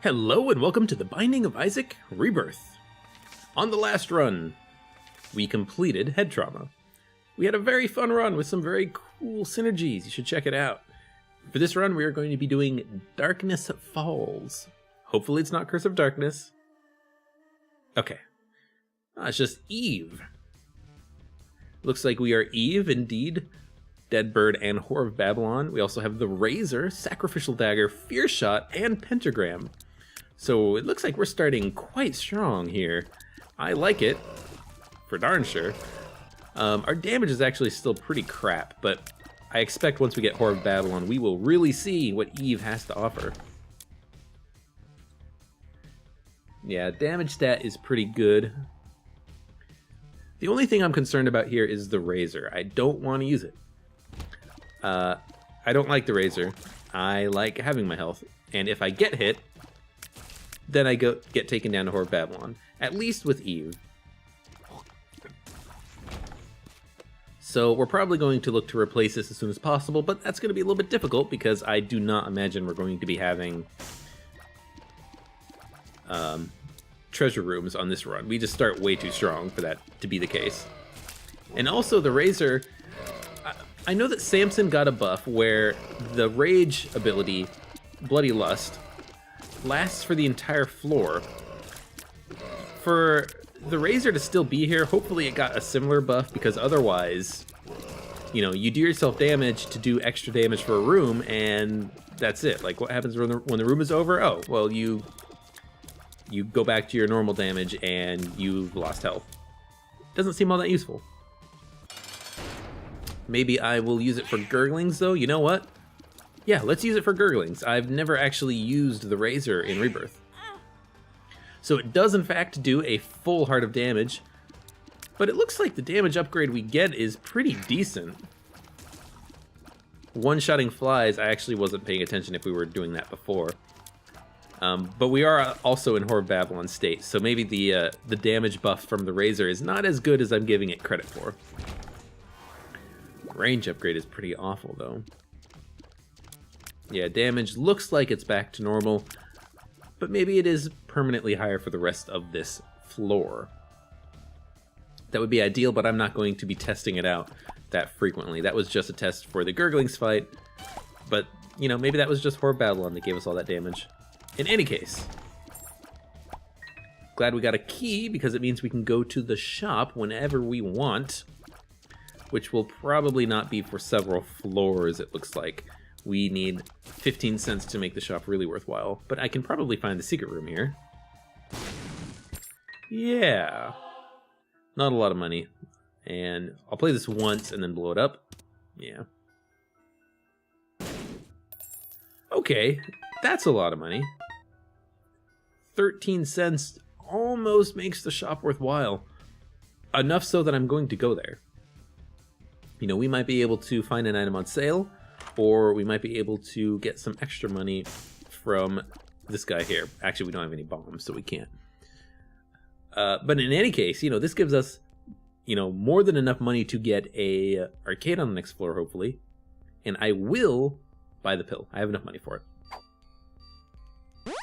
Hello and welcome to the Binding of Isaac Rebirth. On the last run, we completed Head Trauma. We had a very fun run with some very cool synergies. You should check it out. For this run, we are going to be doing Darkness Falls. Hopefully it's not Curse of Darkness. Okay. It's just Eve. Looks like we are Eve, indeed. Dead Bird and Whore of Babylon. We also have the Razor, Sacrificial Dagger, Fear Shot, and Pentagram. So it looks like we're starting quite strong here. I like it, for darn sure. Our damage is actually still pretty crap, but I expect once we get Whore of Babylon, we will really see what Eve has to offer. Yeah, damage stat is pretty good. The only thing I'm concerned about here is the Razor. I don't want to use it. I don't like the Razor. I like having my health, and if I get hit, then I get taken down to Whore of Babylon, at least with Eve. So we're probably going to look to replace this as soon as possible, but that's going to be a little bit difficult because I do not imagine we're going to be having treasure rooms on this run. We just start way too strong for that to be the case. And also the Razor, I know that Samson got a buff where the Rage ability, Bloody Lust, lasts for the entire floor. For the Razor to still be here, hopefully it got a similar buff, because otherwise, you know, you do yourself damage to do extra damage for a room, and that's it. Like, what happens when the room is over? Oh, well, you go back to your normal damage and you've lost health. Doesn't seem all that useful. Maybe I will use it for Gurglings, though. You know what? Yeah, let's use it for Gurglings. I've never actually used the Razor in Rebirth. So it does, in fact, do a full heart of damage, but it looks like the damage upgrade we get is pretty decent. One-shotting flies, I actually wasn't paying attention if we were doing that before. But we are also in Whore of Babylon state, so maybe the damage buff from the Razor is not as good as I'm giving it credit for. Range upgrade is pretty awful, though. Yeah, damage looks like it's back to normal, but maybe it is permanently higher for the rest of this floor. That would be ideal, but I'm not going to be testing it out that frequently. That was just a test for the Gurglings fight, but, you know, maybe that was just Whore of Babylon that gave us all that damage. In any case, glad we got a key, because it means we can go to the shop whenever we want, which will probably not be for several floors, it looks like. We need 15 cents to make the shop really worthwhile, but I can probably find the secret room here. Yeah. Not a lot of money. And I'll play this once and then blow it up. Yeah. Okay, that's a lot of money. 13 cents almost makes the shop worthwhile. Enough so that I'm going to go there. You know, we might be able to find an item on sale, or we might be able to get some extra money from this guy here. Actually, we don't have any bombs, so we can't. But in any case, you know, this gives us, you know, more than enough money to get a arcade on the next floor, hopefully. And I will buy the pill. I have enough money for it.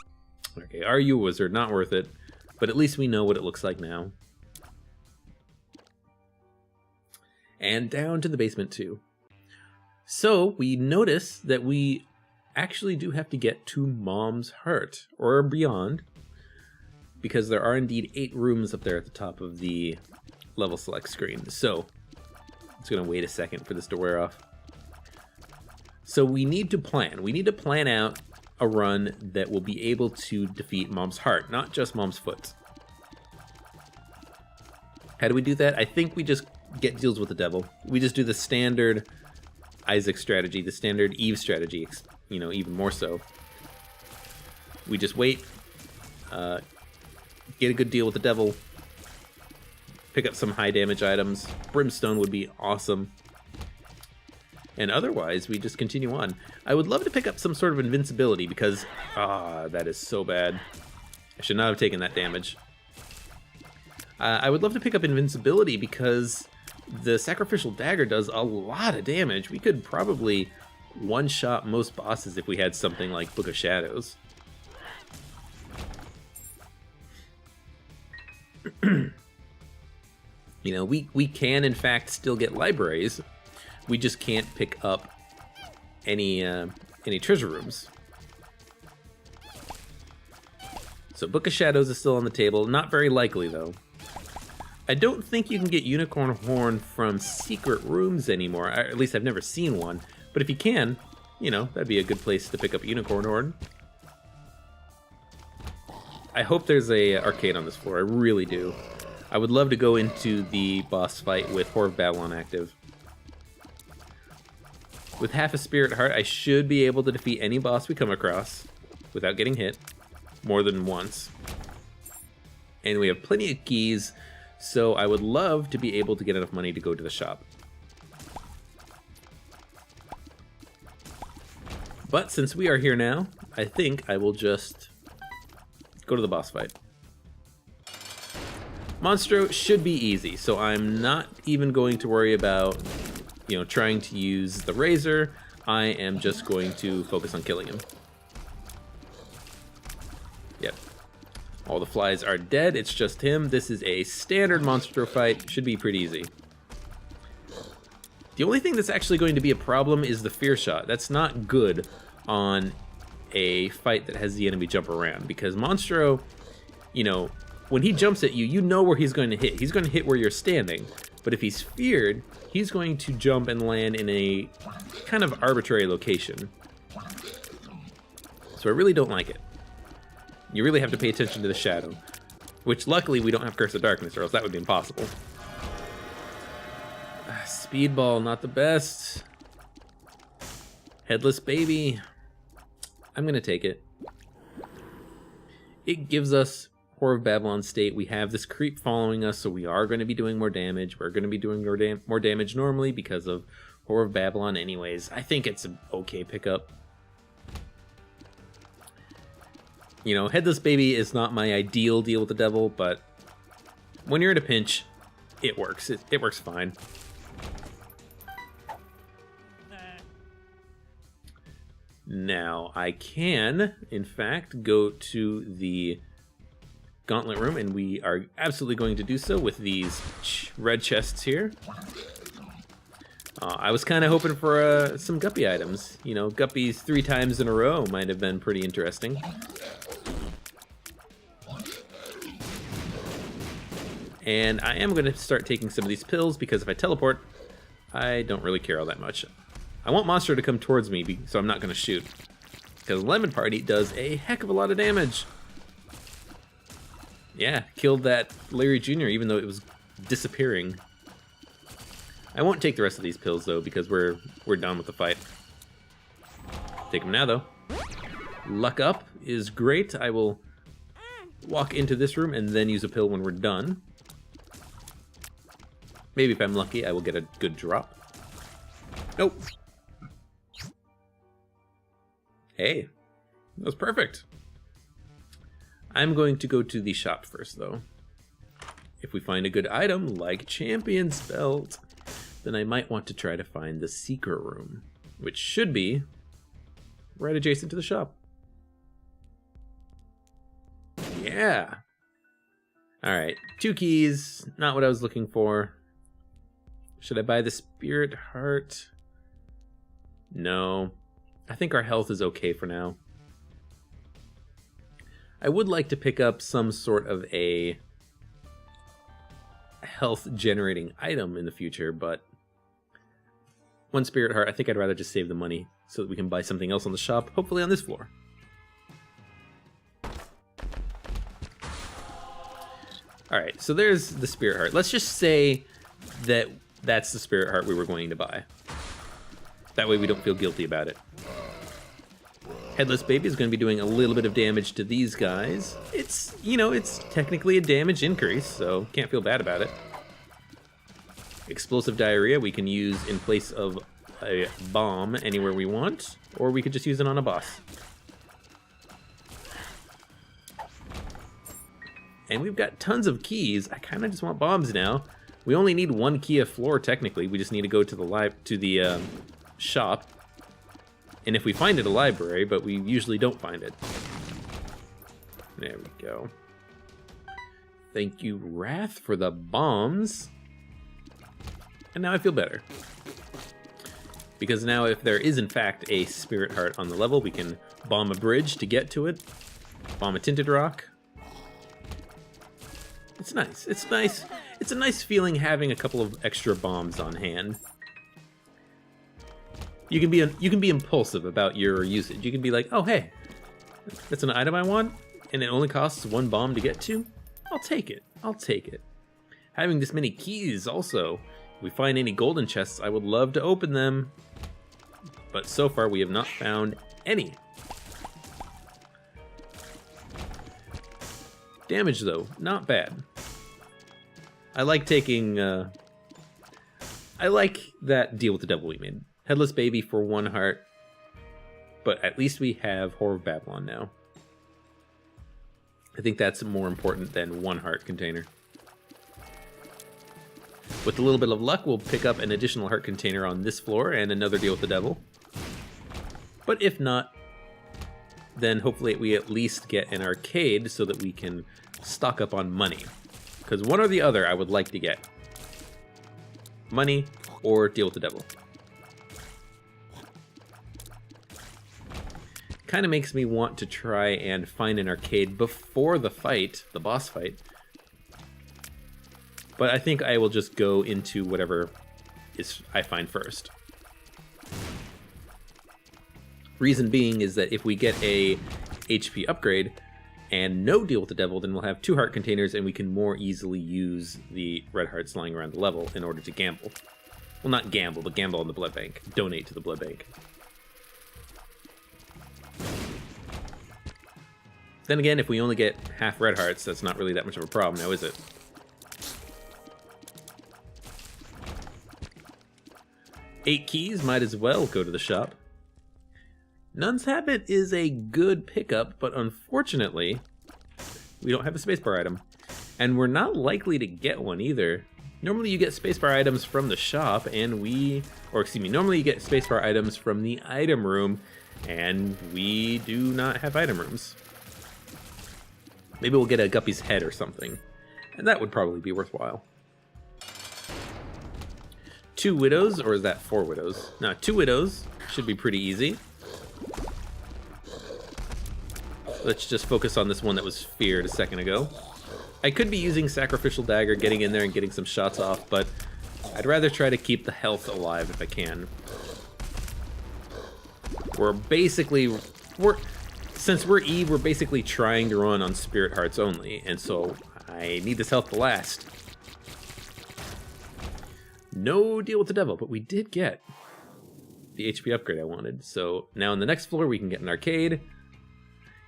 Okay, are you a wizard? Not worth it. But at least we know what it looks like now. And down to the basement too. So we notice that we actually do have to get to Mom's Heart, or beyond, because there are indeed 8 rooms up there at the top of the level select screen. So it's going to wait a second for this to wear off. So we need to plan. We need to plan out a run that will be able to defeat Mom's Heart, not just Mom's Foot. How do we do that? I think we just get deals with the devil. We just do the standard Isaac strategy, the standard Eve strategy, you know, even more so. We just wait, get a good deal with the devil, pick up some high damage items. Brimstone would be awesome. And otherwise, we just continue on. I would love to pick up some sort of invincibility, because, that is so bad. I should not have taken that damage. I would love to pick up invincibility, because the Sacrificial Dagger does a lot of damage. We could probably one-shot most bosses if we had something like Book of Shadows. You know, we can in fact still get libraries. We just can't pick up any treasure rooms. So Book of Shadows is still on the table. Not very likely, though. I don't think you can get Unicorn Horn from secret rooms anymore. At least I've never seen one. But if you can, you know, that'd be a good place to pick up Unicorn Horn. I hope there's a arcade on this floor. I really do. I would love to go into the boss fight with Whore of Babylon active. With half a Spirit Heart, I should be able to defeat any boss we come across without getting hit more than once. And we have plenty of keys, so I would love to be able to get enough money to go to the shop. But since we are here now, I think I will just go to the boss fight. Monstro should be easy, so I'm not even going to worry about, you know, trying to use the razor. I am just going to focus on killing him. Yep. All the flies are dead, it's just him. This is a standard Monstro fight, should be pretty easy. The only thing that's actually going to be a problem is the fear shot. That's not good on a fight that has the enemy jump around, because Monstro, you know, when he jumps at you, you know where he's going to hit. He's going to hit where you're standing. But if he's feared, he's going to jump and land in a kind of arbitrary location. So I really don't like it. You really have to pay attention to the shadow, which luckily we don't have Curse of Darkness, or else that would be impossible. Speedball, not the best. Headless Baby. I'm going to take it. It gives us Whore of Babylon state. We have this creep following us, so we are going to be doing more damage. We're going to be doing more damage normally because of Whore of Babylon anyways. I think it's an okay pickup. You know, Headless Baby is not my ideal deal with the devil, but when you're in a pinch, it works. It works fine. Now, I can, in fact, go to the Gauntlet Room, and we are absolutely going to do so with these red chests here. I was kind of hoping for some guppy items. You know, guppies 3 times in a row might have been pretty interesting. And I am going to start taking some of these pills, because if I teleport, I don't really care all that much. I want Monstro to come towards me, so I'm not going to shoot. Because Lemon Party does a heck of a lot of damage. Yeah, killed that Larry Jr. even though it was disappearing. I won't take the rest of these pills though, because we're done with the fight. Take them now though. Luck Up is great. I will walk into this room and then use a pill when we're done. Maybe if I'm lucky, I will get a good drop. Nope. Hey, that was perfect. I'm going to go to the shop first, though. If we find a good item, like Champion's Belt, then I might want to try to find the secret room, which should be right adjacent to the shop. Yeah. Alright, 2 keys, not what I was looking for. Should I buy the Spirit Heart? No. I think our health is okay for now. I would like to pick up some sort of a health generating item in the future, but 1 Spirit Heart, I think I'd rather just save the money so that we can buy something else on the shop, hopefully on this floor. Alright, so there's the Spirit Heart. Let's just say that that's the Spirit Heart we were going to buy. That way we don't feel guilty about it. Headless Baby is going to be doing a little bit of damage to these guys. It's, you know, it's technically a damage increase, so can't feel bad about it. Explosive Diarrhea we can use in place of a bomb anywhere we want, or we could just use it on a boss. And we've got tons of keys. I kind of just want bombs now. We only need 1 key a floor, technically. We just need to go to the shop. And if we find it, a library, but we usually don't find it. There we go. Thank you, Wrath, for the bombs. And now I feel better. Because now if there is in fact a Spirit Heart on the level, we can bomb a bridge to get to it. Bomb a Tinted Rock. It's nice. It's nice. It's a nice feeling having a couple of extra bombs on hand. You can be impulsive about your usage. You can be like, oh hey, that's an item I want, and it only costs 1 bomb to get to. I'll take it. I'll take it. Having this many keys also. If we find any golden chests, I would love to open them. But so far we have not found any. Damage though, not bad. I like taking, I like that deal with the devil we made. Headless Baby for 1 heart. But at least we have Whore of Babylon now. I think that's more important than 1 heart container. With a little bit of luck, we'll pick up an additional heart container on this floor and another deal with the devil. But if not, then hopefully we at least get an arcade so that we can stock up on money. Because one or the other I would like to get. Money or deal with the devil. Kind of makes me want to try and find an arcade before the fight, the boss fight. But I think I will just go into whatever I find first. Reason being is that if we get a HP upgrade and no deal with the devil, then we'll have 2 heart containers and we can more easily use the red hearts lying around the level in order to gamble. Well, not gamble, but gamble on the blood bank. Donate to the blood bank. Then again, if we only get half red hearts, that's not really that much of a problem now, is it? Eight keys, might as well go to the shop. Nun's Habit is a good pickup, but unfortunately, we don't have a spacebar item. And we're not likely to get one either. Normally you get spacebar items from the shop, and normally you get spacebar items from the item room, and we do not have item rooms. Maybe we'll get a Guppy's head or something, and that would probably be worthwhile. 2 widows, or is that 4 widows? No, 2 widows should be pretty easy. Let's just focus on this one that was feared a second ago. I could be using Sacrificial Dagger, getting in there and getting some shots off, but I'd rather try to keep the health alive if I can. Since we're Eve, we're basically trying to run on Spirit Hearts only, and so I need this health to last. No deal with the devil, but we did get the HP upgrade I wanted. So now on the next floor we can get an arcade,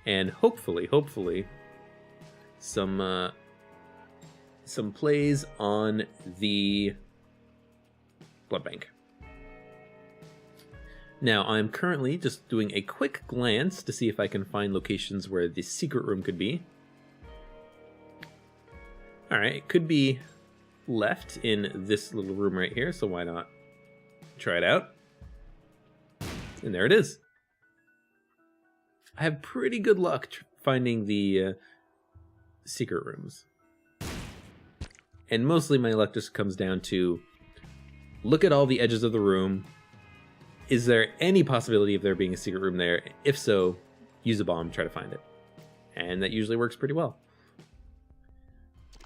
and hopefully, some plays on the blood bank. Now, I'm currently just doing a quick glance to see if I can find locations where the secret room could be. Alright, it could be left in this little room right here, so why not try it out? And there it is. I have pretty good luck finding the secret rooms. And mostly my luck just comes down to look at all the edges of the room. Is there any possibility of there being a secret room there? If so, use a bomb to try to find it. And that usually works pretty well.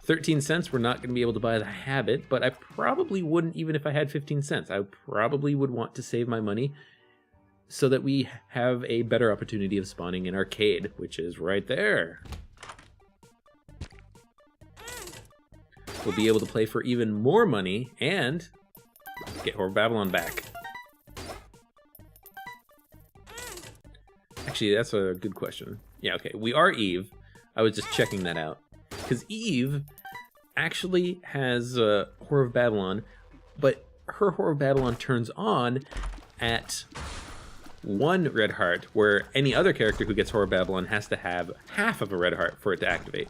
13 cents, we're not going to be able to buy the habit, but I probably wouldn't even if I had 15 cents. I probably would want to save my money so that we have a better opportunity of spawning an arcade, which is right there. We'll be able to play for even more money and get Whore of Babylon back. Actually, that's a good question. Yeah, okay, we are Eve. I was just checking that out. Because Eve actually has Whore of Babylon, but her Whore of Babylon turns on at 1 red heart, where any other character who gets Whore of Babylon has to have half of a red heart for it to activate.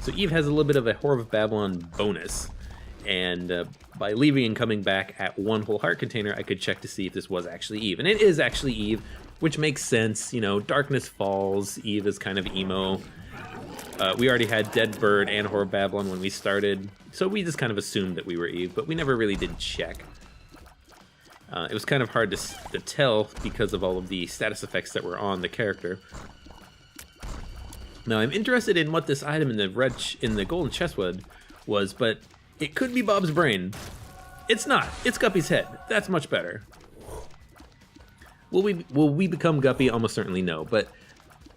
So Eve has a little bit of a Whore of Babylon bonus, and by leaving and coming back at 1 whole heart container, I could check to see if this was actually Eve. And it is actually Eve, which makes sense. You know, darkness falls, Eve is kind of emo. We already had Dead Bird and Horror Babylon when we started, so we just kind of assumed that we were Eve, but we never really did check. It was kind of hard to tell because of all of the status effects that were on the character. Now, I'm interested in what this item in the golden chestwood was, but it could be Bob's brain. It's not. It's Guppy's head. That's much better. Will we become Guppy? Almost certainly no, but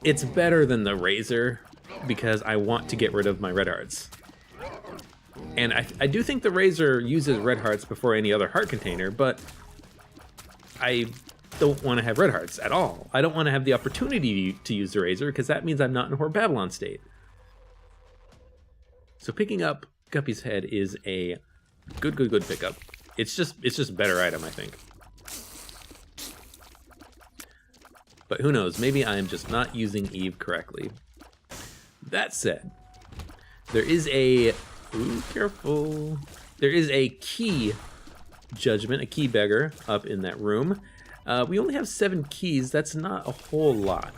it's better than the Razor because I want to get rid of my red hearts. And I do think the Razor uses red hearts before any other heart container, but I don't want to have red hearts at all. I don't want to have the opportunity to use the Razor because that means I'm not in Horror Babylon state. So picking up Guppy's head is a good pickup. It's just a better item, I think. But who knows, maybe I am just not using Eve correctly. That said, there is a... Ooh, careful. There is a key judgment, a key beggar up in that room. We only have 7 keys. That's not a whole lot.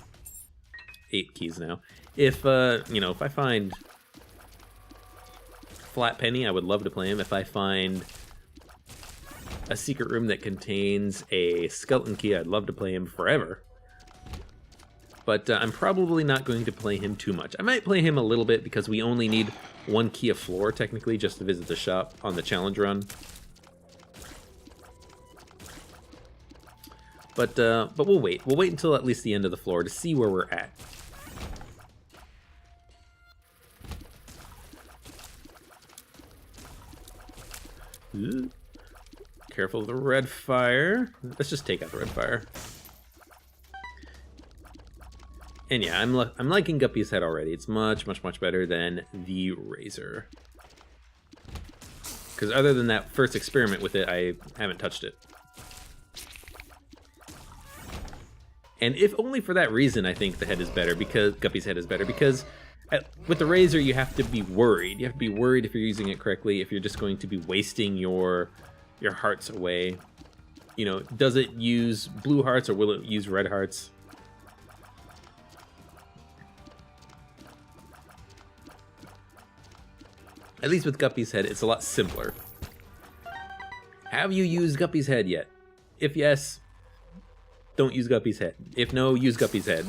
8 keys now. If if I find Flat Penny, I would love to play him. If I find a secret room that contains a skeleton key, I'd love to play him forever. But I'm probably not going to play him too much. I might play him a little bit because we only need 1 key of floor, technically, just to visit the shop on the challenge run. But we'll wait. We'll wait until at least the end of the floor to see where we're at. Ooh. Careful of the red fire. Let's just take out the red fire. And yeah, I'm liking Guppy's head already. It's much better than the Razor. Because other than that first experiment with it, I haven't touched it. And if only for that reason, I think the head is better, because Guppy's head is better, because with the Razor, you have to be worried. You have to be worried if you're using it correctly, if you're just going to be wasting your hearts away. You know, does it use blue hearts or will it use red hearts? At least with Guppy's head, it's a lot simpler. Have you used Guppy's head yet? If yes, don't use Guppy's head. If no, use Guppy's head.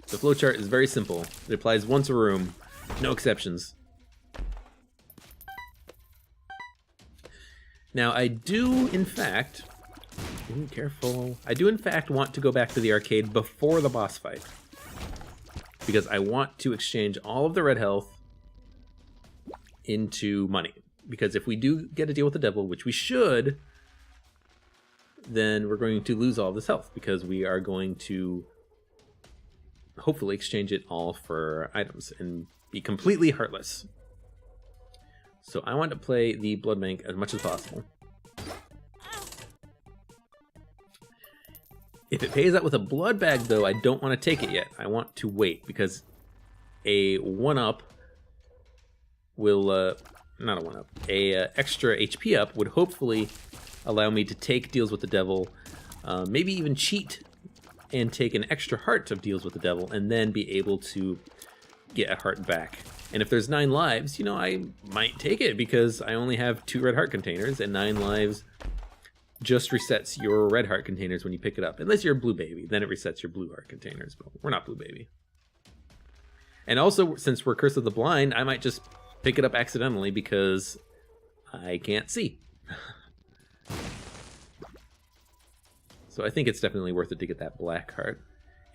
The flowchart is very simple. It applies once a room, no exceptions. Now, I do, in fact... Ooh, careful. I do, in fact, want to go back to the arcade before the boss fight. Because I want to exchange all of the red health into money. Because if we do get a deal with the devil, which we should, then we're going to lose all this health. Because we are going to hopefully exchange it all for items and be completely heartless. So I want to play the blood bank as much as possible. If it pays out with a blood bag, though, I don't want to take it yet. I want to wait, because a 1-up will, not a 1-up, a extra HP up would hopefully allow me to take deals with the devil, maybe even cheat and take an extra heart of deals with the devil, and then be able to get a heart back. And if there's 9 lives, you know, I might take it, because I only have 2 red heart containers, and 9 lives just resets your red heart containers when you pick it up. Unless you're a blue baby, then it resets your blue heart containers, but we're not blue baby. And also, since we're Curse of the Blind, I might just pick it up accidentally because I can't see. So I think it's definitely worth it to get that black heart.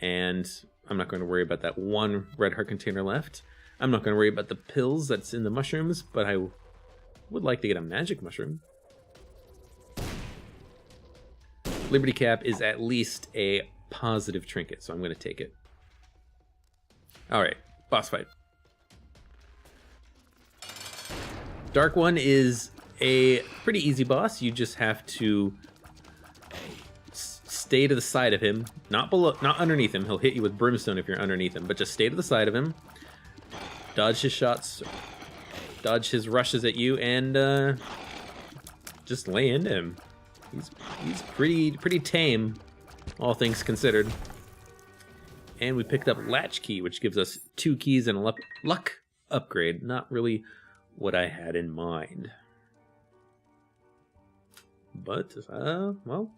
And I'm not going to worry about that 1 red heart container left. I'm not going to worry about the pills that's in the mushrooms, but I would like to get a magic mushroom. Liberty Cap is at least a positive trinket, so I'm going to take it. Alright, boss fight. Dark One is a pretty easy boss. You just have to stay to the side of him, not below, not underneath him. He'll hit you with brimstone if you're underneath him, but just stay to the side of him. Dodge his shots, dodge his rushes at you, and just lay into him. He's pretty tame, all things considered. And we picked up Latchkey, which gives us 2 keys and a luck upgrade. Not really what I had in mind. But, well,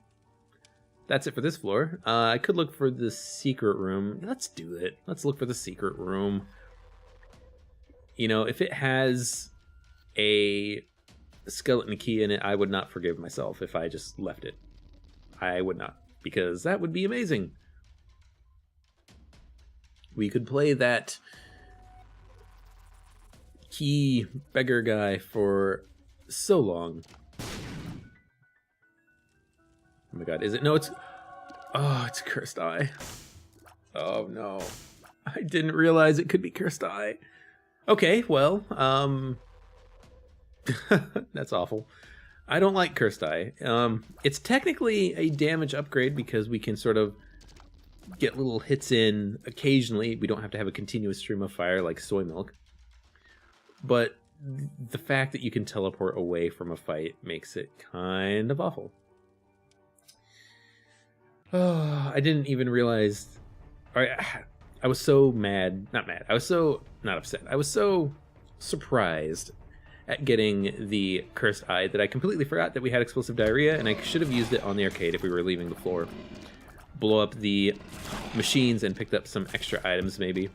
that's it for this floor. I could look for the secret room. Let's do it. Let's look for the secret room. You know, if it has a skeleton key in it, I would not forgive myself if I just left it. I would not, because that would be amazing. We could play that key beggar guy for so long. Oh my god, is it? No, it's... Oh, it's Cursed Eye. Oh no. I didn't realize it could be Cursed Eye. Okay, well, that's awful. I don't like Cursed Eye. It's technically a damage upgrade because we can sort of get little hits in occasionally. We don't have to have a continuous stream of fire like soy milk. But the fact that you can teleport away from a fight makes it kind of awful. Oh, I didn't even realize... I was so mad. Not mad. I was so... Not upset. I was so surprised at getting the Cursed Eye that I completely forgot that we had explosive diarrhea, and I should have used it on the arcade if we were leaving the floor. Blow up the machines and picked up some extra items, maybe.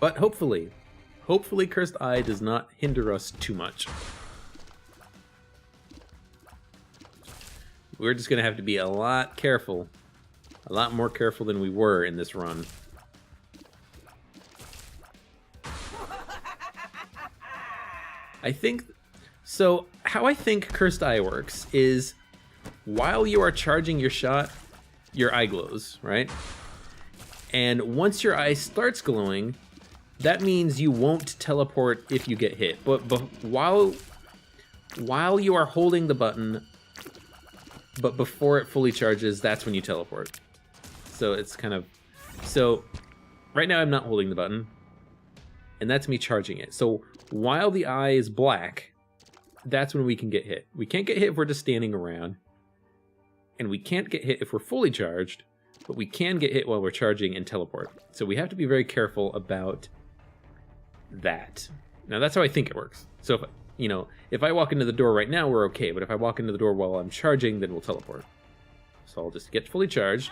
But hopefully Cursed Eye does not hinder us too much. We're just going to have to be a lot careful. A lot more careful than we were in this run. I think... So, how I think Cursed Eye works is while you are charging your shot, your eye glows, right? And once your eye starts glowing, that means you won't teleport if you get hit. But while you are holding the button... But before it fully charges, that's when you teleport. So it's kind of... So right now I'm not holding the button. And that's me charging it. So while the eye is black, that's when we can get hit. We can't get hit if we're just standing around. And we can't get hit if we're fully charged. But we can get hit while we're charging and teleport. So we have to be very careful about that. Now that's how I think it works. So if... You know, if I walk into the door right now, we're okay. But if I walk into the door while I'm charging, then we'll teleport. So I'll just get fully charged.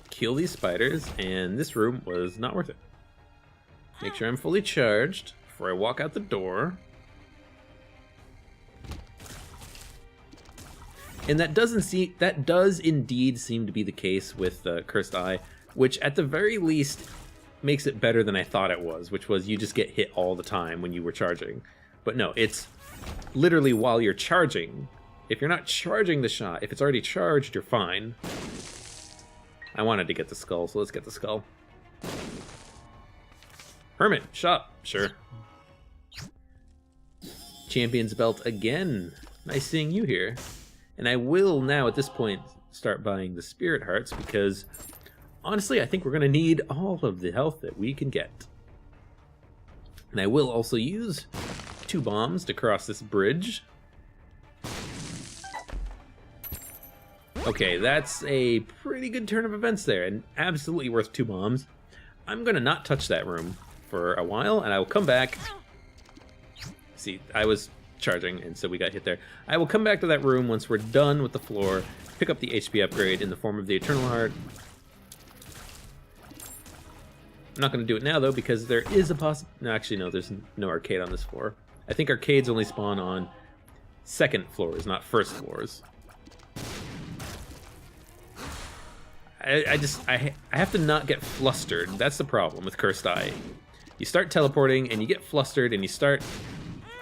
Kill these spiders, and this room was not worth it. Make sure I'm fully charged before I walk out the door. And that does indeed seem to be the case with Cursed Eye, which at the very least... makes it better than I thought it was, which was you just get hit all the time when you were charging. But no, it's literally while you're charging. If you're not charging the shot, if it's already charged, you're fine. I wanted to get the skull, so let's get the skull. Hermit, shop, sure. Champion's belt again. Nice seeing you here. And I will now, at this point, start buying the spirit hearts because... Honestly, I think we're going to need all of the health that we can get. And I will also use 2 bombs to cross this bridge. Okay, that's a pretty good turn of events there, and absolutely worth 2 bombs. I'm going to not touch that room for a while, and I will come back. See, I was charging, and so we got hit there. I will come back to that room once we're done with the floor, pick up the HP upgrade in the form of the Eternal Heart. I'm not going to do it now, though, because there is a No, actually, no, there's no arcade on this floor. I think arcades only spawn on second floors, not first floors. I have to not get flustered. That's the problem with Cursed Eye. You start teleporting, and you get flustered, and you start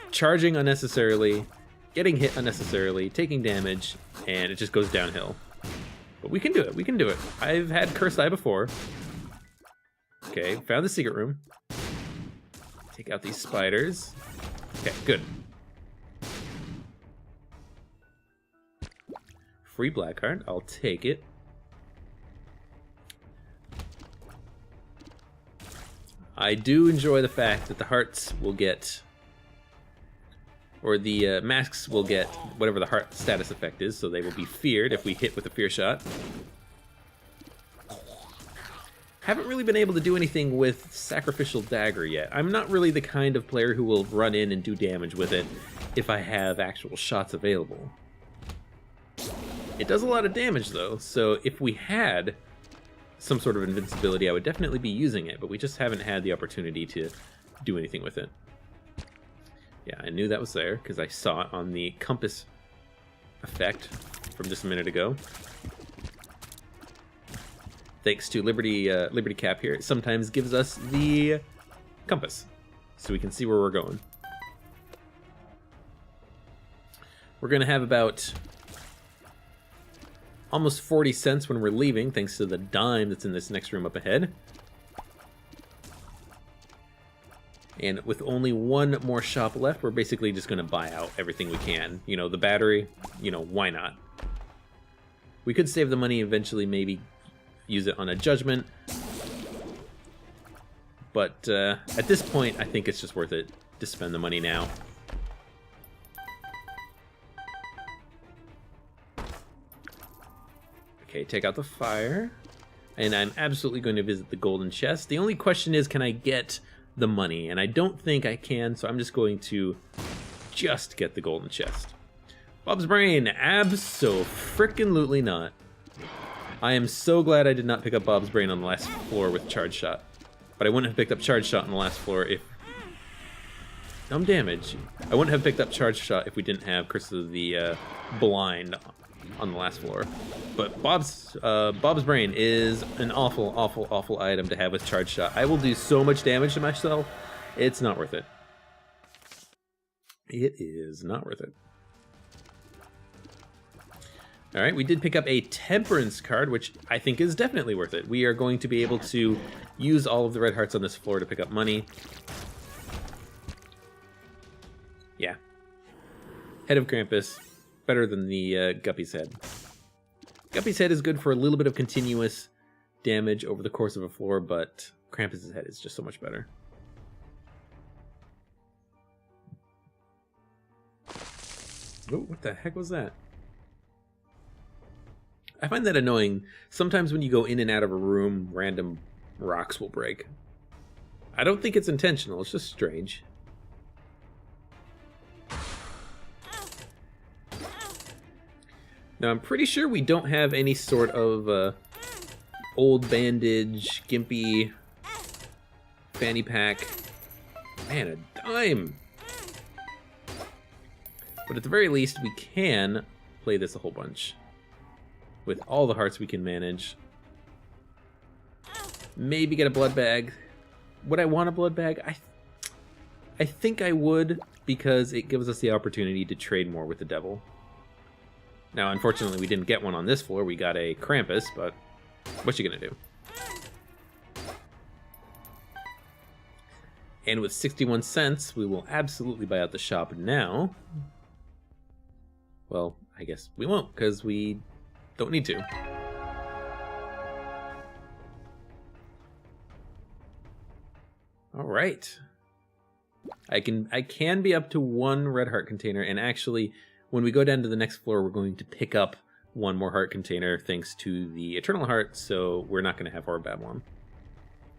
charging unnecessarily, getting hit unnecessarily, taking damage, and it just goes downhill. But we can do it. We can do it. I've had Cursed Eye before. Okay, found the secret room. Take out these spiders. Okay, good. Free black heart, I'll take it. I do enjoy the fact that the hearts will get or the masks will get whatever the heart status effect is, so they will be feared if we hit with a fear shot. Haven't really been able to do anything with Sacrificial Dagger yet. I'm not really the kind of player who will run in and do damage with it if I have actual shots available. It does a lot of damage though, so if we had some sort of invincibility, I would definitely be using it, but we just haven't had the opportunity to do anything with it. Yeah, I knew that was there because I saw it on the compass effect from just a minute ago. Thanks to Liberty Cap here, it sometimes gives us the compass, so we can see where we're going. We're going to have about almost 40 cents when we're leaving, thanks to the dime that's in this next room up ahead. And with only one more shop left, we're basically just going to buy out everything we can. You know, the battery, you know, why not? We could save the money eventually, maybe use it on a judgment. But at this point, I think it's just worth it to spend the money now. Okay, take out the fire. And I'm absolutely going to visit the golden chest. The only question is, can I get the money? And I don't think I can, so I'm just going to just get the golden chest. Bob's Brain, abso-frickin-lutely not. I am so glad I did not pick up Bob's Brain on the last floor with Charge Shot. But I wouldn't have picked up Charge Shot on the last floor if... Dumb damage. I wouldn't have picked up Charge Shot if we didn't have Curse of the Blind on the last floor. But Bob's Brain is an awful, awful, awful item to have with Charge Shot. I will do so much damage to myself, it's not worth it. It is not worth it. Alright, we did pick up a Temperance card, which I think is definitely worth it. We are going to be able to use all of the red hearts on this floor to pick up money. Yeah. Head of Krampus, better than the Guppy's Head. Guppy's Head is good for a little bit of continuous damage over the course of a floor, but Krampus's head is just so much better. Oh, what the heck was that? I find that annoying. Sometimes when you go in and out of a room, random rocks will break. I don't think it's intentional, it's just strange. Now, I'm pretty sure we don't have any sort of old bandage, gimpy, fanny pack. Man, a dime! But at the very least, we can play this a whole bunch. With all the hearts we can manage. Maybe get a blood bag. Would I want a blood bag? I think I would, because it gives us the opportunity to trade more with the devil. Now, unfortunately, we didn't get one on this floor. We got a Krampus, but what you gonna do? And with 61 cents, we will absolutely buy out the shop now. Well, I guess we won't, because we don't need to. All right. I can be up to one red heart container, and actually, when we go down to the next floor, we're going to pick up one more heart container thanks to the Eternal Heart, so we're not going to have Horror Babylon.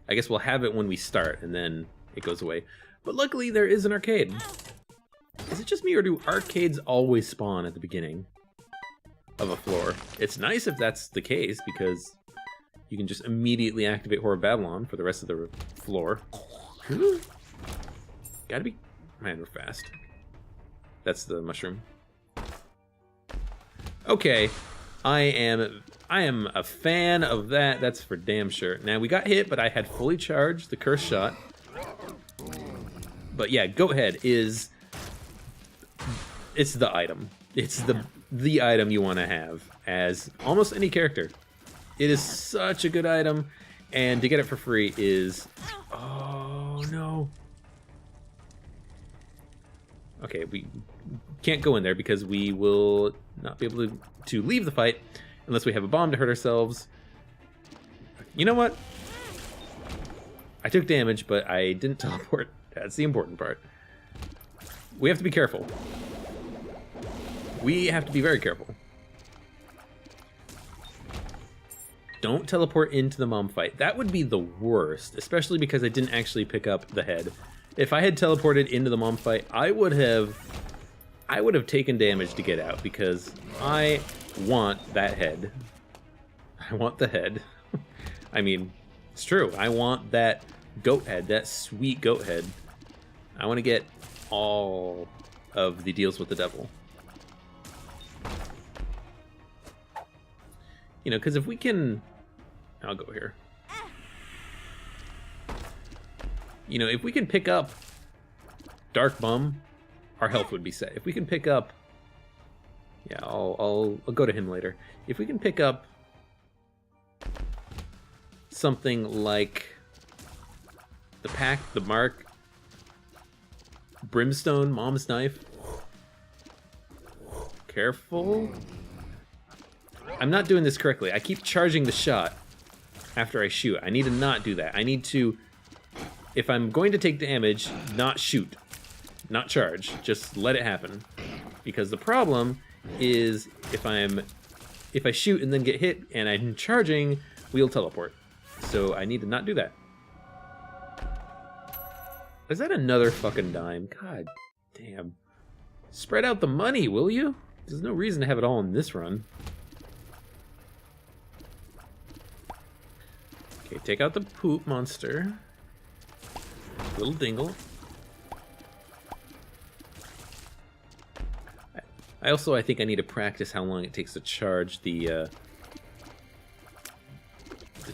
I guess we'll have it when we start, and then it goes away. But luckily, there is an arcade. Is it just me, or do arcades always spawn at the beginning of a floor? It's nice if that's the case, because you can just immediately activate Horror Babylon for the rest of the floor. Gotta be... Man, we're fast. That's the mushroom. Okay, I am a fan of that. That's for damn sure. Now, we got hit, but I had fully charged the Curse Shot. But yeah, Goat Head is... It's the item. It's the item you want to have as almost any character. It is such a good item, and to get it for free is... Oh, no. Okay, we can't go in there because we will not be able to leave the fight unless we have a bomb to hurt ourselves. You know what? I took damage, but I didn't teleport. That's the important part. We have to be careful. We have to be very careful. Don't teleport into the mom fight. That would be the worst, especially because I didn't actually pick up the head. If I had teleported into the mom fight, I would have taken damage to get out because I want that head. I want the head. I mean, it's true. I want that goat head, that sweet goat head. I want to get all of the deals with the devil. You know, because if we can... I'll go here. You know, if we can pick up Dark Bum, our health would be set. If we can pick up... Yeah, I'll go to him later. If we can pick up something like the Pack, the Mark, Brimstone, Mom's Knife. Careful. I'm not doing this correctly. I keep charging the shot after I shoot. I need to not do that. I need to, if I'm going to take damage, not shoot, not charge. Just let it happen. Because the problem is if I shoot and then get hit and I'm charging, we'll teleport. So I need to not do that. Is that another fucking dime? God damn. Spread out the money, will you? There's no reason to have it all in this run. Okay, take out the poop monster. Little dingle. I think I need to practice how long it takes to charge the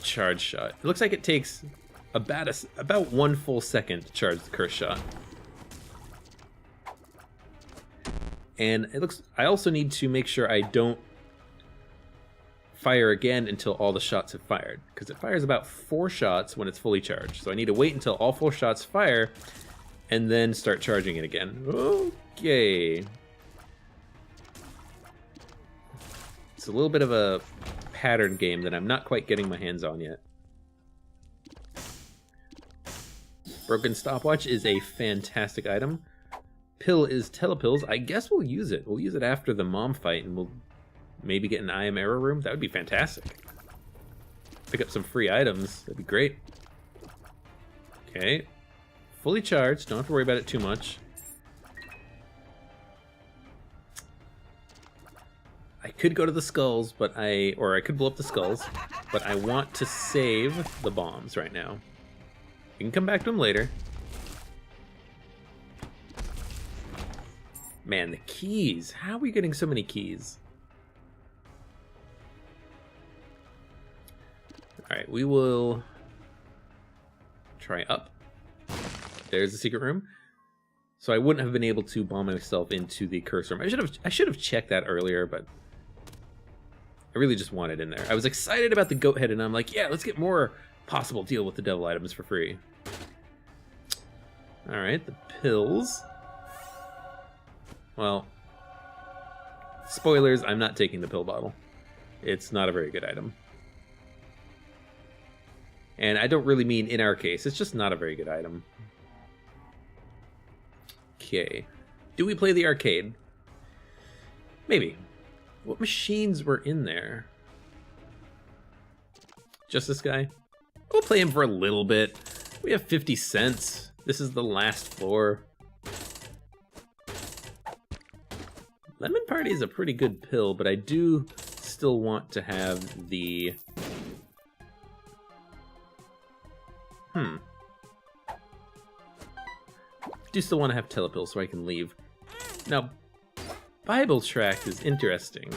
charge shot. It looks like it takes about 1 full second to charge the curse shot. And I also need to make sure I don't fire again until all the shots have fired, because it fires about 4 shots when it's fully charged. So I need to wait until all 4 shots fire and then start charging it again. Okay. It's a little bit of a pattern game that I'm not quite getting my hands on yet. Broken Stopwatch is a fantastic item. Pill is Telepills. I guess we'll use it. We'll use it after the mom fight, and we'll maybe get an I Am Error room. That would be fantastic. Pick up some free items. That'd be great. Okay. Fully charged. Don't have to worry about it too much. I could go to the skulls, but or I could blow up the skulls, but I want to save the bombs right now. You can come back to them later. Man, the keys. How are we getting so many keys? Alright, we will try up. There's the secret room. So I wouldn't have been able to bomb myself into the curse room. I should have checked that earlier, but I really just wanted in there. I was excited about the goat head, and I'm like, yeah, let's get more possible deal with the devil items for free. Alright, the pills. Well, spoilers, I'm not taking the pill bottle. It's not a very good item. And I don't really mean in our case, it's just not a very good item. Okay. Do we play the arcade? Maybe. What machines were in there? Just this guy? We'll play him for a little bit. We have 50 cents. This is the last floor. Lemon Party is a pretty good pill, but I do still want to have the... do still want to have Telepills so I can leave. Now, Bible Tract is interesting.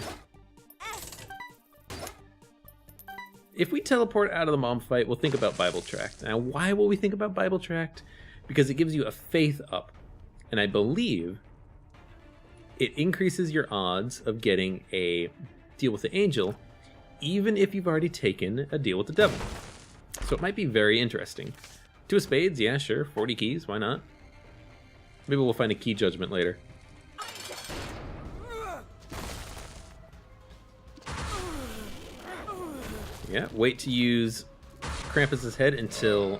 If we teleport out of the mom fight, we'll think about Bible Tract. Now, why will we think about Bible Tract? Because it gives you a faith up. And I believe it increases your odds of getting a deal with the angel, even if you've already taken a deal with the devil. So it might be very interesting. 2 of spades, yeah, sure. 40 keys, why not? Maybe we'll find a key judgment later. Yeah, wait to use Krampus's head until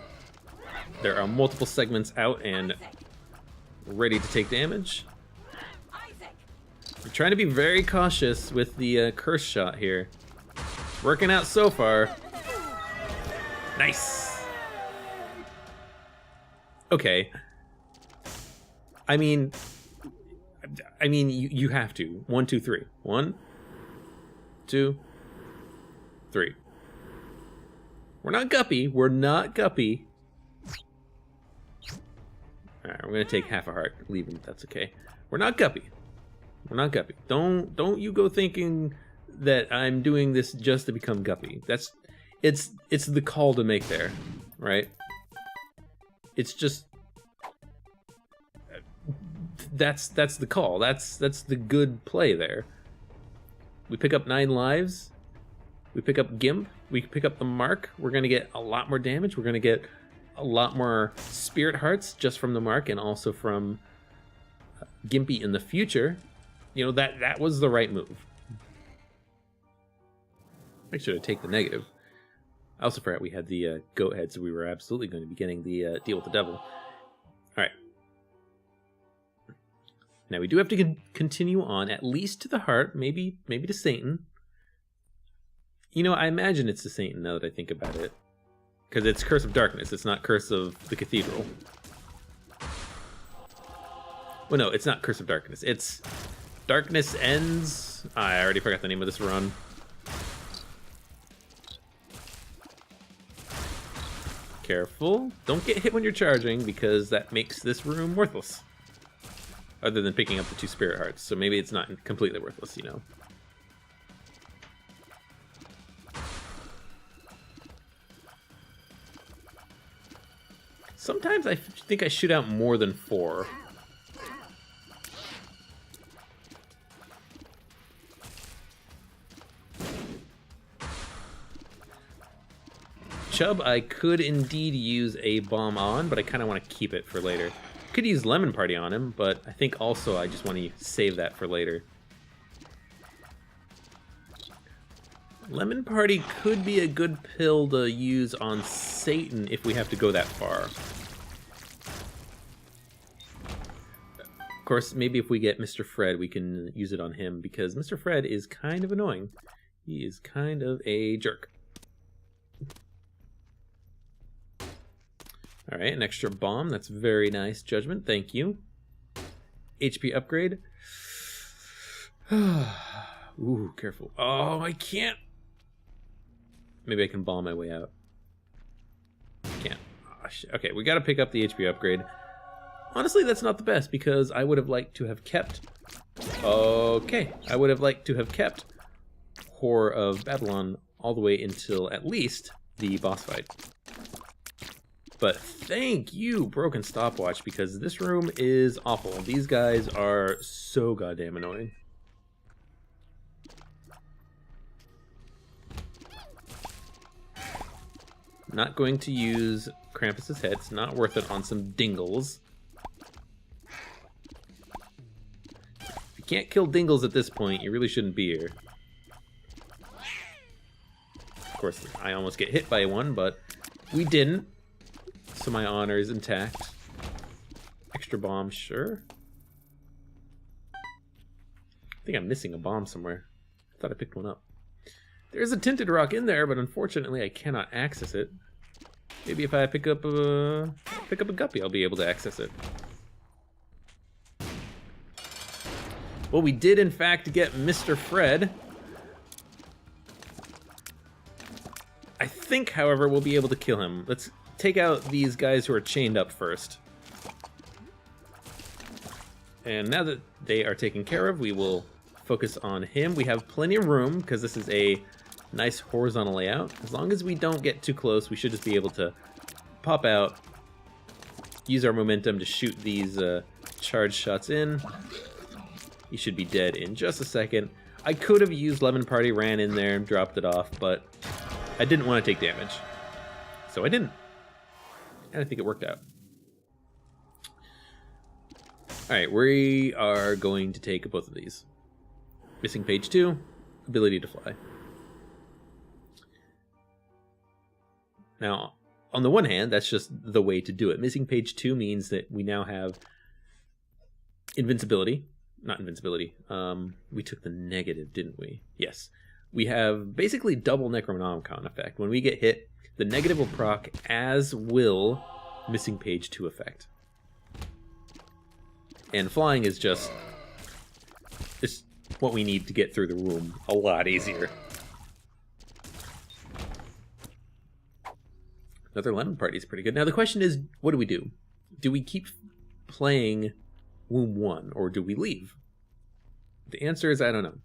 there are multiple segments out and ready to take damage. We're trying to be very cautious with the curse shot here. Working out so far. Nice. Okay. I mean, you have to. 1, 2, 3. 1, 2, 3. We're not guppy. We're not guppy. Alright, we're gonna take half a heart. Leave him. That's okay. We're not guppy. We're not guppy. Don't you go thinking that I'm doing this just to become guppy. It's the call to make there, right? It's just that's the call. That's the good play there. We pick up 9 lives. We pick up Gimp. We pick up the Mark. We're gonna get a lot more damage. We're gonna get a lot more Spirit Hearts just from the Mark and also from Gimpy in the future. You know, that was the right move. Make sure to take the negative. I also forgot we had the goat head, so we were absolutely going to be getting the deal with the devil. Alright. Now we do have to continue on, at least to the heart, maybe to Satan. You know, I imagine it's to Satan now that I think about it. Because it's Curse of Darkness, it's not Curse of the Cathedral. Well, no, it's not Curse of Darkness. It's Darkness Ends... I already forgot the name of this run. Careful. Don't get hit when you're charging, because that makes this room worthless. Other than picking up the 2 Spirit Hearts. So maybe it's not completely worthless, you know. Sometimes I think I shoot out more than 4. Chub, I could indeed use a bomb on, but I kind of want to keep it for later. Could use Lemon Party on him, but I think also I just want to save that for later. Lemon Party could be a good pill to use on Satan if we have to go that far. Of course, maybe if we get Mr. Fred, we can use it on him, because Mr. Fred is kind of annoying. He is kind of a jerk. Alright, an extra bomb. That's very nice, Judgment. Thank you. HP upgrade. Ooh, careful. Oh, I can't. Maybe I can bomb my way out. Can't. Oh, shit. Okay, we gotta pick up the HP upgrade. Honestly, that's not the best, because I would have liked to have kept... Okay, I would have liked to have kept Whore of Babylon all the way until at least the boss fight. But thank you, Broken Stopwatch, because this room is awful. These guys are so goddamn annoying. Not going to use Krampus's head. It's not worth it on some dingles. If you can't kill dingles at this point, you really shouldn't be here. Of course, I almost get hit by one, but we didn't. So my honor is intact. Extra bomb, sure. I think I'm missing a bomb somewhere. I thought I picked one up. There's a tinted rock in there, but unfortunately I cannot access it. Maybe if I pick up a guppy, I'll be able to access it. Well, we did in fact get Mr. Fred. I think, however, we'll be able to kill him. Let's take out these guys who are chained up first. And now that they are taken care of, we will focus on him. We have plenty of room, because this is a nice horizontal layout. As long as we don't get too close, we should just be able to pop out, use our momentum to shoot these charge shots in. He should be dead in just a second. I could have used Lemon Party, ran in there and dropped it off, but I didn't want to take damage. So I didn't. And I think it worked out. Alright, we are going to take both of these. Missing page 2, ability to fly. Now, on the one hand, that's just the way to do it. Missing page 2 means that we now have invincibility. Not invincibility. We took the negative, didn't we? Yes. We have basically double Necronomicon effect. When we get hit, the negative will proc, as will missing page 2 effect. And flying is just what we need to get through the room a lot easier. Another lemon party is pretty good. Now the question is, what do we do? Do we keep playing Womb 1 or do we leave? The answer is I don't know.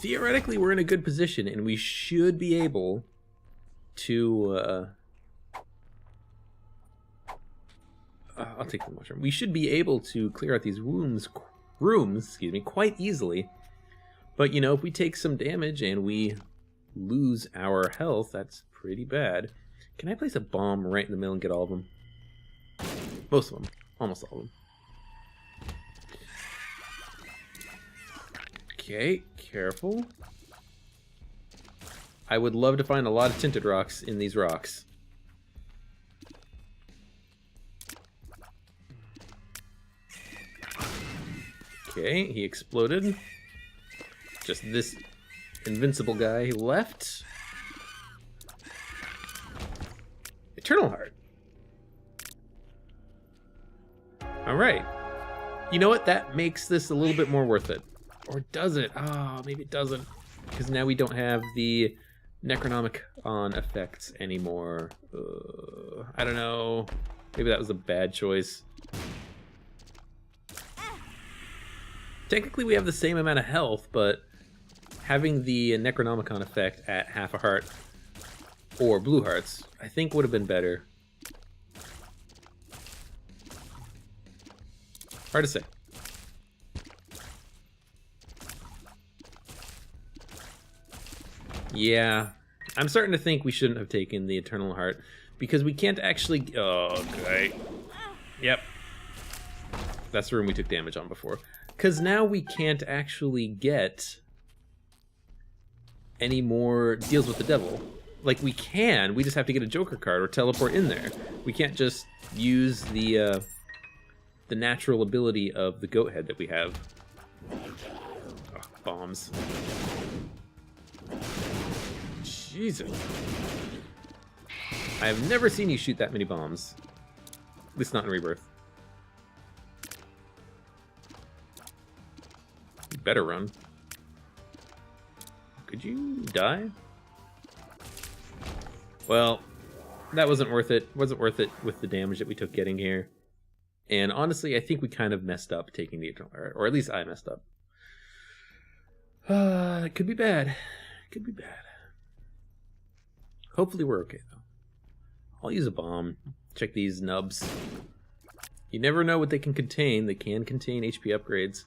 Theoretically, we're in a good position and we should be able to I'll take the mushroom. We should be able to clear out these rooms, quite easily. But, you know, if we take some damage and we lose our health, that's pretty bad. Can I place a bomb right in the middle and get all of them? Most of them. Almost all of them. Okay, careful. I would love to find a lot of tinted rocks in these rocks. Okay, he exploded. Just this invincible guy left. Eternal Heart. Alright. You know what? That makes this a little bit more worth it. Or does it? Oh, maybe it doesn't. Because now we don't have the Necronomicon effects anymore. I don't know. Maybe that was a bad choice. Technically, we have the same amount of health, but having the Necronomicon effect at half a heart or blue hearts, I think would have been better. Hard to say. Yeah, I'm starting to think we shouldn't have taken the Eternal Heart because we can't actually... Oh, okay. Yep. That's the room we took damage on before. Because now we can't actually get any more deals with the devil. Like, we can, we just have to get a Joker card or teleport in there. We can't just use the natural ability of the goat head that we have. Oh, bombs. Jesus. I have never seen you shoot that many bombs. At least not in Rebirth. You better run. Could you die? Well, that wasn't worth it. Wasn't worth it with the damage that we took getting here. And honestly, I think we kind of messed up taking the Eternal Heart. Or at least I messed up. It could be bad. Could be bad. Hopefully we're okay, though. I'll use a bomb. Check these nubs. You never know what they can contain. They can contain HP upgrades.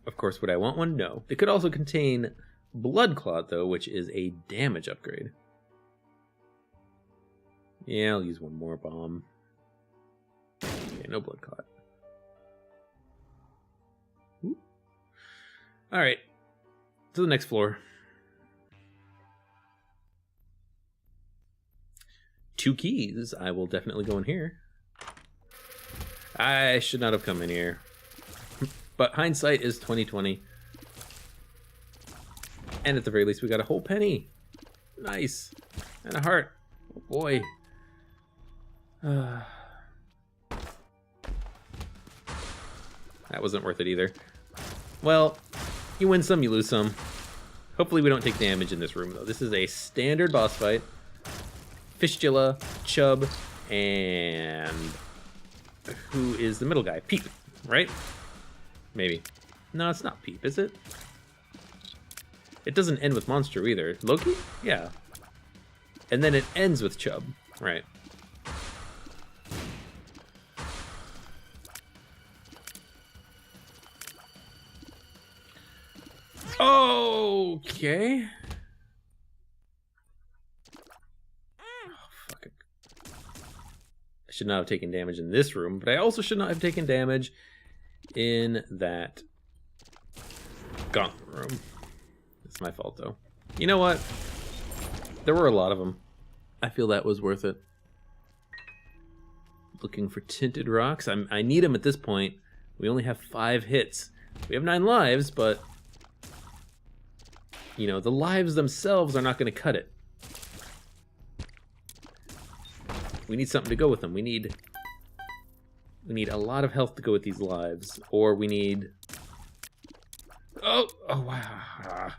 Of course, would I want one? No. They could also contain Blood Clot, though, which is a damage upgrade. Yeah, I'll use one more bomb. Okay, no Blood Clot. Alright. To the next floor. 2 keys. I will definitely go in here. I should not have come in here. But hindsight is 20/20. And at the very least, we got a whole penny. Nice. And a heart. Oh boy. That wasn't worth it either. Well, you win some, you lose some. Hopefully we don't take damage in this room, though. This is a standard boss fight. Fistula, Chub, and... who is the middle guy? Peep, right? Maybe. No, it's not Peep, is it? It doesn't end with Monster either. Loki? Yeah. And then it ends with Chub, right? Okay. Oh, fuck it. I should not have taken damage in this room, but I also should not have taken damage in that gauntlet room. It's my fault, though. You know what? There were a lot of them. I feel that was worth it. Looking for tinted rocks. I need them at this point. We only have 5 hits. We have 9 lives, but you know, the lives themselves are not going to cut it. We need something to go with them. We need a lot of health to go with these lives, or we need. Oh wow!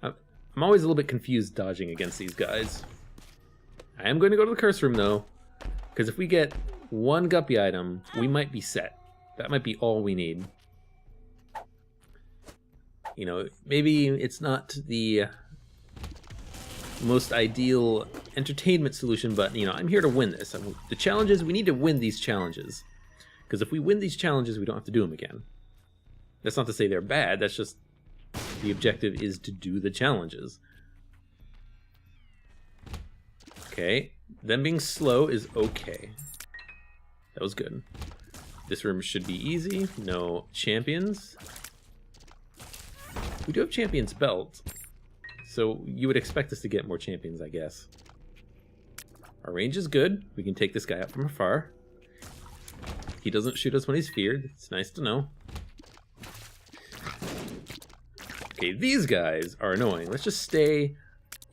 I'm always a little bit confused dodging against these guys. I am going to go to the curse room though, because if we get 1 guppy item, we might be set. That might be all we need. You know, maybe it's not the most ideal entertainment solution, but you know, I'm here to win this. The challenge is we need to win these challenges, because if we win these challenges, we don't have to do them again. That's not to say they're bad. That's just the objective is to do the challenges. Okay, them being slow is okay. That was good. This room should be easy. No champions. We do have champions belt, so you would expect us to get more champions, I guess. Our range is good. We can take this guy out from afar. He doesn't shoot us when he's feared. It's nice to know. Okay, these guys are annoying. Let's just stay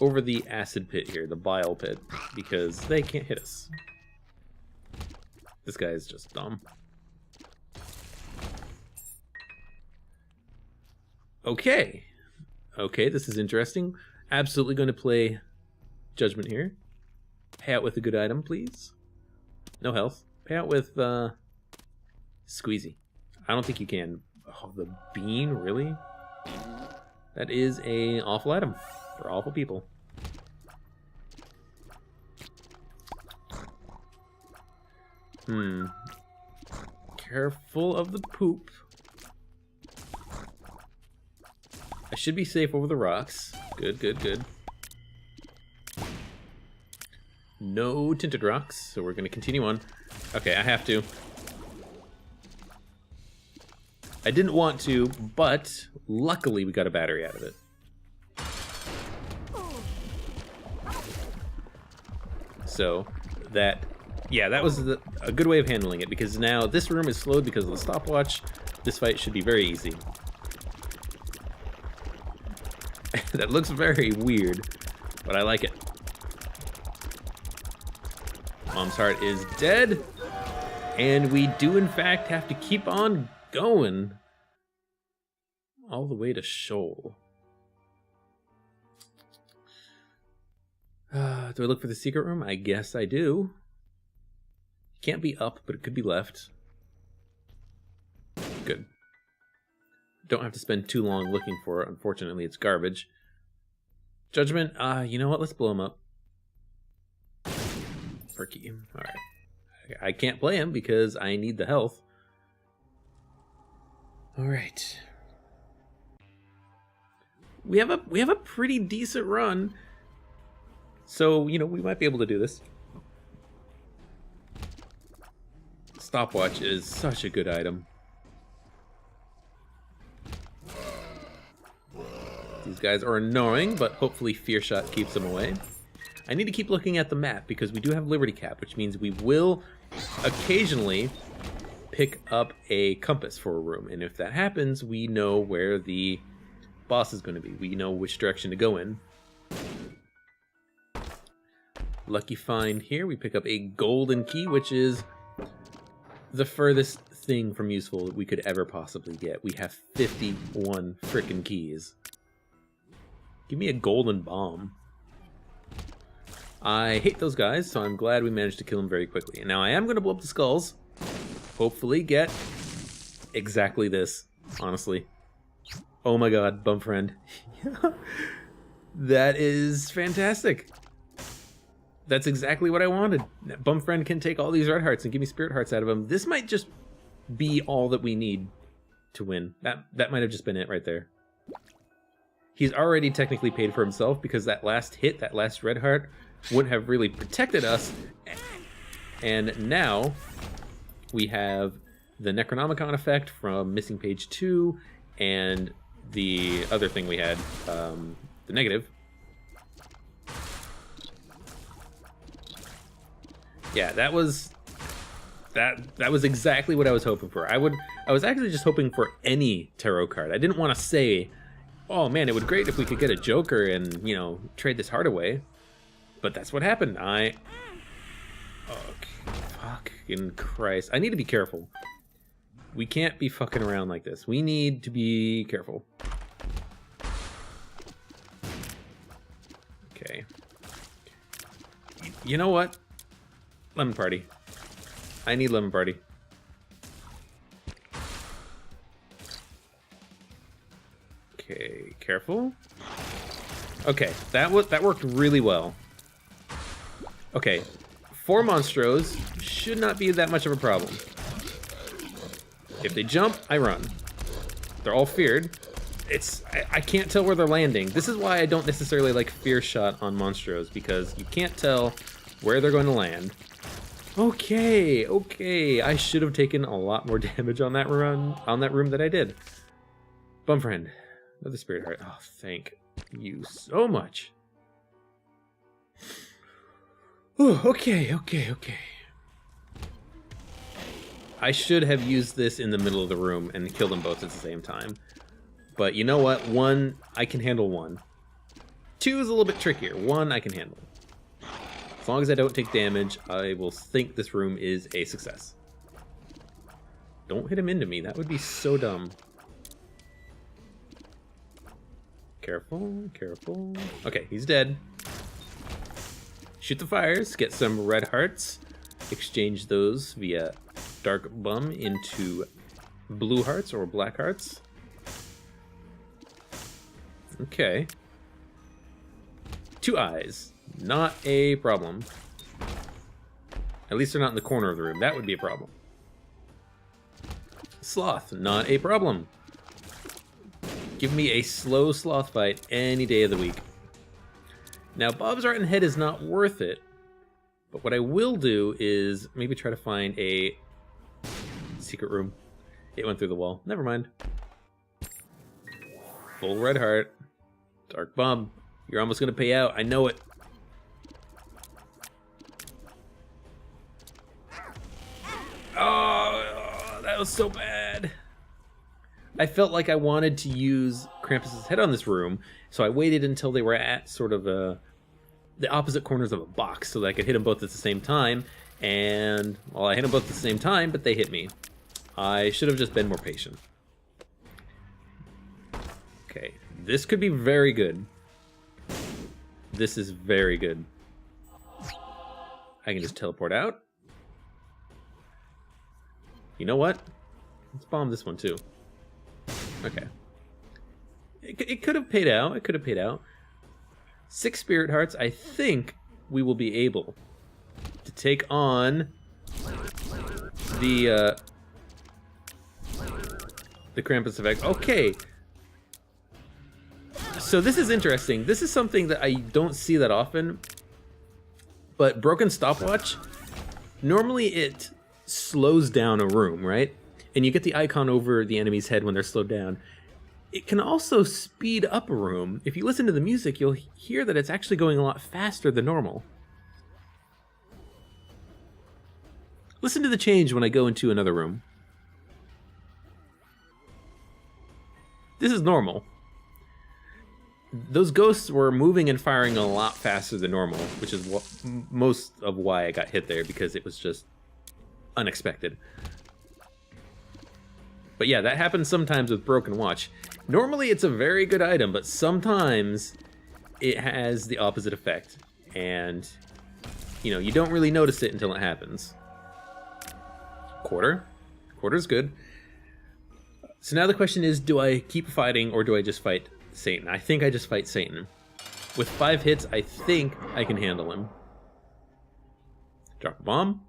over the acid pit here, the bile pit, because they can't hit us. This guy is just dumb. Okay. Okay, this is interesting. Absolutely going to play Judgment here. Pay out with a good item, please. No health. Pay out with Squeezy. I don't think you can. Oh, the bean, really? That is an awful item for awful people. Careful of the poop. I should be safe over the rocks. Good, good, good. No tinted rocks, so we're going to continue on. Okay, I have to. I didn't want to, but luckily we got a battery out of it. So that, yeah, that was a good way of handling it, because now this room is slowed because of the stopwatch. This fight should be very easy. That looks very weird, but I like it. Mom's heart is dead, and we do in fact have to keep on going all the way to Shoal. Do I look for the secret room? I guess I do. It can't be up, but it could be left. Good. Don't have to spend too long looking for it. Unfortunately, it's garbage. Judgment, you know what? Let's blow him up. Perky. Alright. I can't play him because I need the health. Alright. We have a pretty decent run. So, you know, we might be able to do this. Stopwatch is such a good item. These guys are annoying, but hopefully Fear Shot keeps them away. I need to keep looking at the map because we do have Liberty Cap, which means we will occasionally pick up a compass for a room. And if that happens, we know where the boss is going to be. We know which direction to go in. Lucky find here. We pick up a golden key, which is the furthest thing from useful that we could ever possibly get. We have 51 frickin' keys. Give me a golden bomb. I hate those guys, so I'm glad we managed to kill them very quickly. And now I am going to blow up the skulls. Hopefully get exactly this, honestly. Oh my god, bum friend. That is fantastic. That's exactly what I wanted. Bum friend can take all these red hearts and give me spirit hearts out of them. This might just be all that we need to win. That might have just been it right there. He's already technically paid for himself because that last hit, that last red heart, wouldn't have really protected us. And now we have the Necronomicon effect from Missing Page 2 and the other thing we had, the negative. Yeah, that was That was exactly what I was hoping for. I was actually just hoping for any tarot card. I didn't want to say, oh man, it would be great if we could get a Joker and, you know, trade this heart away. But that's what happened. Okay, fucking Christ. I need to be careful. We can't be fucking around like this. We need to be careful. Okay. You know what? Lemon Party. I need Lemon Party. Okay, careful. Okay, that worked really well. Okay, 4 Monstros should not be that much of a problem. If they jump, I run. They're all feared. I can't tell where they're landing. This is why I don't necessarily like Fear Shot on Monstros, because you can't tell where they're going to land. Okay. I should have taken a lot more damage on that room that I did. Bum friend. Another Spirit Heart. Oh, thank you so much. Ooh, okay. I should have used this in the middle of the room and killed them both at the same time. But you know what? 1, I can handle 1. 2 is a little bit trickier. 1, I can handle. As long as I don't take damage, I will think this room is a success. Don't hit him into me. That would be so dumb. Careful. Okay, he's dead. Shoot the fires, get some red hearts, exchange those via Dark Bum into blue hearts or black hearts. Okay. 2 eyes. Not a problem. At least they're not in the corner of the room. That would be a problem. Sloth. Not a problem. Give me a slow sloth fight any day of the week. Now, Bob's Rotten Head is not worth it. But what I will do is maybe try to find a secret room. It went through the wall. Never mind. Full red heart. Dark Bomb. You're almost going to pay out. I know it. Oh, that was so bad. I felt like I wanted to use Krampus's head on this room, so I waited until they were at sort of the opposite corners of a box so that I could hit them both at the same time. And, well, I hit them both at the same time, but they hit me. I should have just been more patient. Okay, this could be very good. This is very good. I can just teleport out. You know what? Let's bomb this one too. Okay. It could have paid out. It could have paid out. 6 Spirit Hearts. I think we will be able to take on the Krampus effect. Okay. So this is interesting. This is something that I don't see that often. But Broken Stopwatch, normally it slows down a room, right? And you get the icon over the enemy's head when they're slowed down. It can also speed up a room. If you listen to the music, you'll hear that it's actually going a lot faster than normal. Listen to the change when I go into another room. This is normal. Those ghosts were moving and firing a lot faster than normal, which is most of why I got hit there, because it was just unexpected. But yeah, that happens sometimes with Broken Watch. Normally it's a very good item, but sometimes it has the opposite effect. And, you know, you don't really notice it until it happens. Quarter. Quarter's good. So now the question is, do I keep fighting or do I just fight Satan? I think I just fight Satan. With 5 hits, I think I can handle him. Drop a bomb.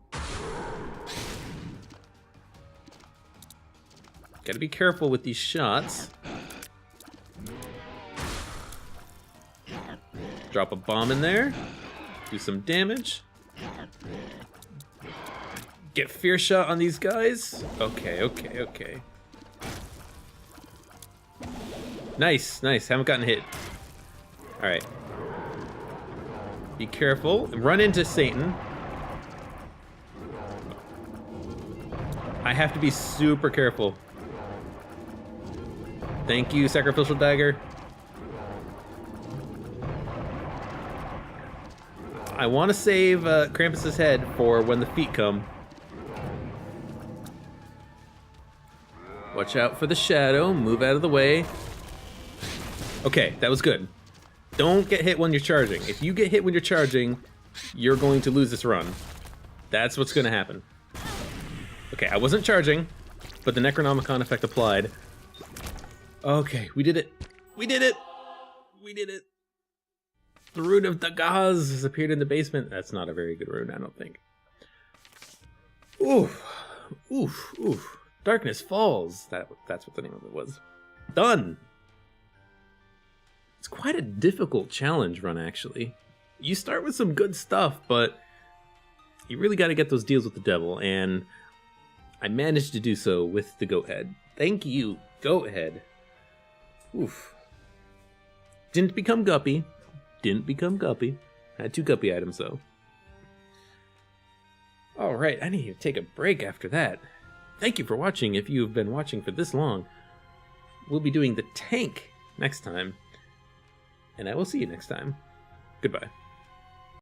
Gotta be careful with these shots. Drop a bomb in there. Do some damage. Get Fear Shot on these guys. Okay. Nice. Haven't gotten hit. Alright. Be careful. Run into Satan. I have to be super careful. Thank you, Sacrificial Dagger. I want to save Krampus's head for when the feet come. Watch out for the shadow. Move out of the way. Okay, that was good. Don't get hit when you're charging. If you get hit when you're charging, you're going to lose this run. That's what's going to happen. Okay, I wasn't charging, but the Necronomicon effect applied. Okay, we did it. We did it. We did it. The Rune of Dagaz has appeared in the basement. That's not a very good rune, I don't think. Oof. Oof. Oof. Darkness Falls. That's what the name of it was. Done. It's quite a difficult challenge run, actually. You start with some good stuff, but you really got to get those deals with the devil, and I managed to do so with the Goat Head. Thank you, Goat Head. Oof. Didn't become Guppy. Didn't become Guppy. Had 2 Guppy items, though. Alright, I need to take a break after that. Thank you for watching if you've been watching for this long. We'll be doing the tank next time. And I will see you next time. Goodbye.